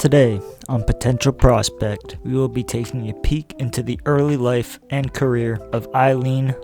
Today, on Potential Prospect, we will be taking a peek into the early life and career of Ailin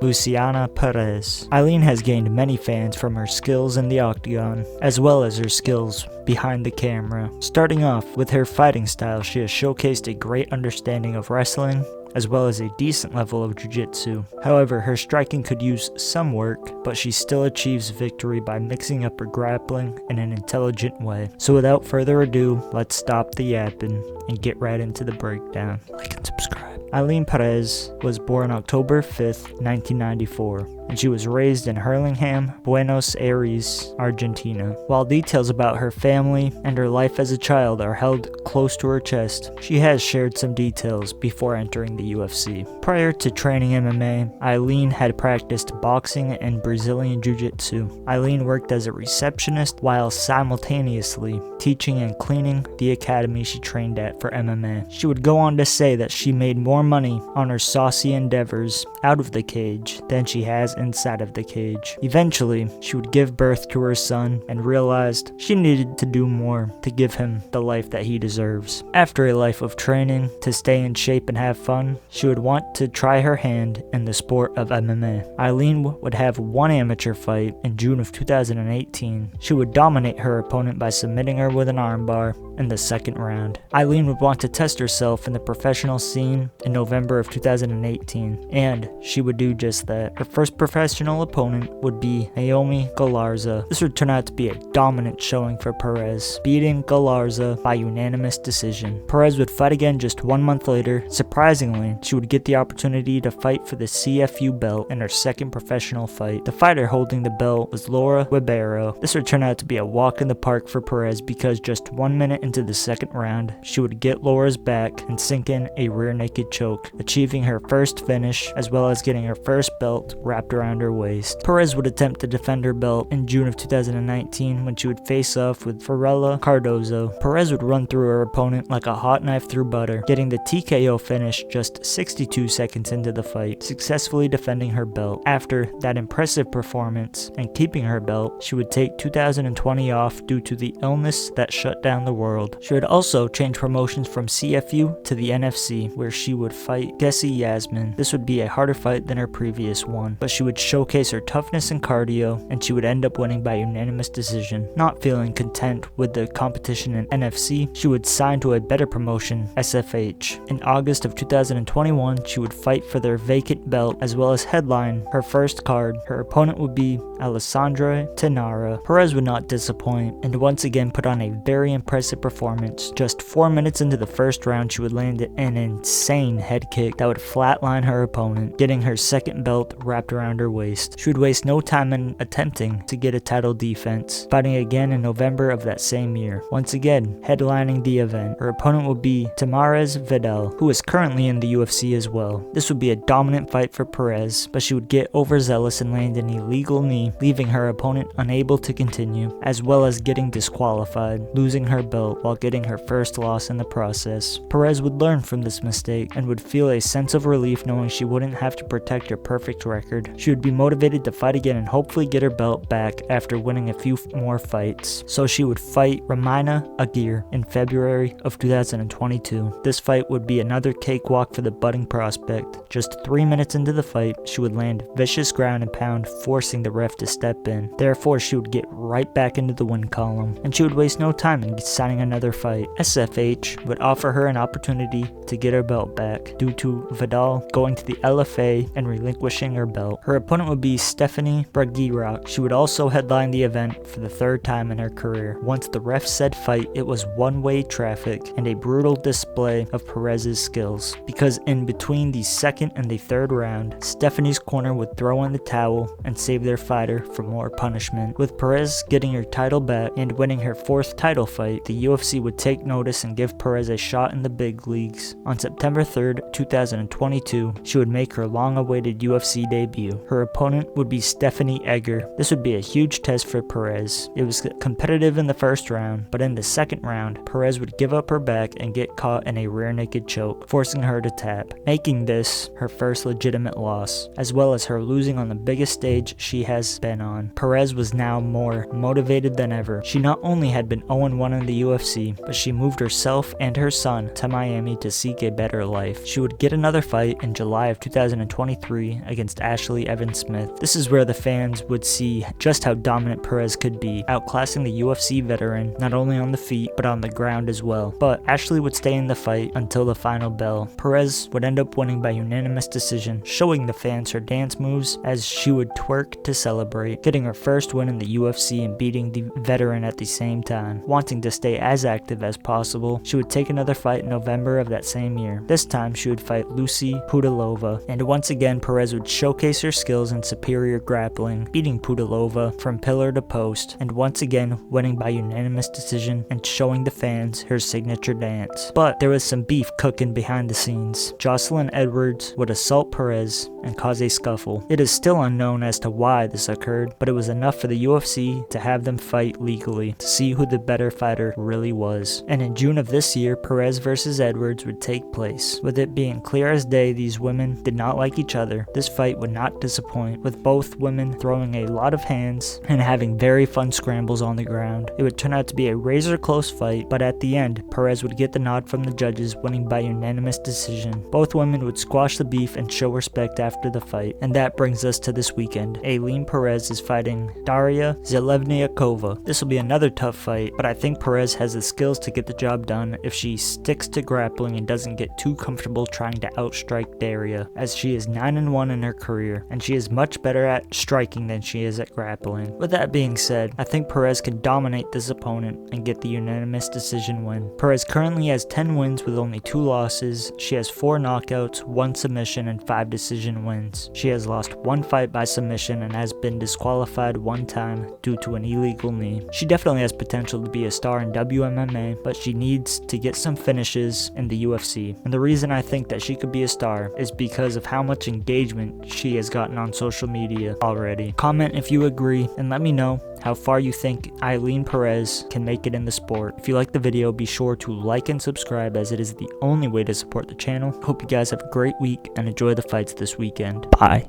Perez. Ailin has gained many fans from her skills in the octagon, as well as her skills behind the camera. Starting off with her fighting style, she has showcased a great understanding of wrestling, as well as a decent level of jiu-jitsu. However, her striking could use some work, but she still achieves victory by mixing up her grappling in an intelligent way. So without further ado, let's stop the yapping and get right into the breakdown. Like and subscribe. Ailin Perez was born October 5th, 1994, and she was raised in Hurlingham, Buenos Aires, Argentina. While details about her family and her life as a child are held close to her chest, she has shared some details before entering the UFC. Prior to training MMA, Ailin had practiced boxing and Brazilian Jiu-Jitsu. Ailin worked as a receptionist while simultaneously teaching and cleaning the academy she trained at for MMA. She would go on to say that she made more money on her saucy endeavors out of the cage than she has inside of the cage. Eventually, she would give birth to her son and realized she needed to do more to give him the life that he deserves. After a life of training to stay in shape and have fun, she would want to try her hand in the sport of MMA. Ailin would have one amateur fight in June of 2018. She would dominate her opponent by submitting her with an armbar in the second round. Ailin would want to test herself in the professional scene in November of 2018, and she would do just that. Her first professional opponent would be Naomi Galarza. This would turn out to be a dominant showing for Perez, beating Galarza by unanimous decision. Perez would fight again just 1 month later. Surprisingly, she would get the opportunity to fight for the CFU belt in her second professional fight. The fighter holding the belt was Laura Ribeiro. This would turn out to be a walk in the park for Perez because just 1 minute into the second round, she would get Laura's back and sink in a rear naked choke, achieving her first finish as well as getting her first belt wrapped around her waist. Perez would attempt to defend her belt in June of 2019 when she would face off with Farella Cardozo. Perez would run through her opponent like a hot knife through butter, getting the TKO finish just 62 seconds into the fight, successfully defending her belt. After that impressive performance and keeping her belt, she would take 2020 off due to the illness that shut down the world. She would also change promotions from CFU to the NFC, where she would fight Gessie Yasmin. This would be a harder fight than her previous one, but she would showcase her toughness and cardio, and she would end up winning by unanimous decision. Not feeling content with the competition in NFC, she would sign to a better promotion, SFH. In August of 2021, she would fight for their vacant belt as well as headline her first card. Her opponent would be Alessandra Tenara. Perez would not disappoint and once again put on a very impressive performance. Just 4 minutes into the first round, she would land an insane head kick that would flatline her opponent, getting her second belt wrapped around her waist. She would waste no time in attempting to get a title defense, fighting again in November of that same year. Once again, headlining the event, her opponent would be Tamires Vidal, who is currently in the UFC as well. This would be a dominant fight for Perez, but she would get overzealous and land an illegal knee, leaving her opponent unable to continue, as well as getting disqualified, losing her belt while getting her first loss in the process. Perez would learn from this mistake and would feel a sense of relief knowing she wouldn't have to protect her perfect record. She would be motivated to fight again and hopefully get her belt back after winning a few more fights. So she would fight Ramina Aguirre in February of 2022. This fight would be another cakewalk for the budding prospect. Just 3 minutes into the fight, she would land vicious ground and pound, forcing the ref to step in. Therefore, she would get right back into the win column, and she would waste no time in signing another fight. SFH would offer her an opportunity to get her belt back due to Vidal going to the LFA and relinquishing her belt. Her opponent would be Stephanie Bragirak. She would also headline the event for the third time in her career. Once the ref said fight, it was one-way traffic and a brutal display of Perez's skills, because in between the second and the third round, Stephanie's corner would throw in the towel and save their fighter for more punishment. With Perez getting her title back and winning her fourth title fight, the UFC would take notice and give Perez a shot in the big leagues. On September 3rd, 2022, she would make her long-awaited UFC debut. to. Her opponent would be Stephanie Egger. This would be a huge test for Perez. It was competitive in the first round, but in the second round, Perez would give up her back and get caught in a rear naked choke, forcing her to tap, making this her first legitimate loss, as well as her losing on the biggest stage she has been on. Perez was now more motivated than ever. She not only had been 0-1 in the UFC, but she moved herself and her son to Miami to seek a better life. She would get another fight in July of 2023 against Ashley Evans-Smith. This is where the fans would see just how dominant Perez could be, outclassing the UFC veteran not only on the feet but on the ground as well. But Ashley would stay in the fight until the final bell. Perez would end up winning by unanimous decision, showing the fans her dance moves as she would twerk to celebrate, getting her first win in the UFC and beating the veteran at the same time. Wanting to stay as active as possible, she would take another fight in November of that same year. This time she would fight Lucy Pudilova, and once again Perez would showcase her skills in superior grappling, beating Pudilova from pillar to post, and once again winning by unanimous decision and showing the fans her signature dance. But there was some beef cooking behind the scenes. Jocelyn Edwards would assault Perez and cause a scuffle. It is still unknown as to why this occurred, but it was enough for the UFC to have them fight legally to see who the better fighter really was. And in June of this year, Perez versus Edwards would take place. With it being clear as day these women did not like each other, this fight would not disappoint, with both women throwing a lot of hands and having very fun scrambles on the ground. It would turn out to be a razor close fight, but at the end, Perez would get the nod from the judges, winning by unanimous decision. Both women would squash the beef and show respect after the fight. And that brings us to this weekend. Ailin Perez is fighting Darya Zheleznyakova. This will be another tough fight, but I think Perez has the skills to get the job done if she sticks to grappling and doesn't get too comfortable trying to outstrike Darya, as she is 9-1 in her career, and she is much better at striking than she is at grappling. With that being said, I think Perez can dominate this opponent and get the unanimous decision win. Perez currently has 10 wins with only 2 losses. She has 4 knockouts, 1 submission, and 5 decision wins. She has lost 1 fight by submission and has been disqualified 1 time due to an illegal knee. She definitely has potential to be a star in WMMA, but she needs to get some finishes in the UFC. And the reason I think that she could be a star is because of how much engagement she has gotten on social media already. Comment if you agree and let me know how far you think Ailin Perez can make it in the sport. If you like the video, be sure to like and subscribe, as it is the only way to support the channel. Hope you guys have a great week and enjoy the fights this weekend. Bye.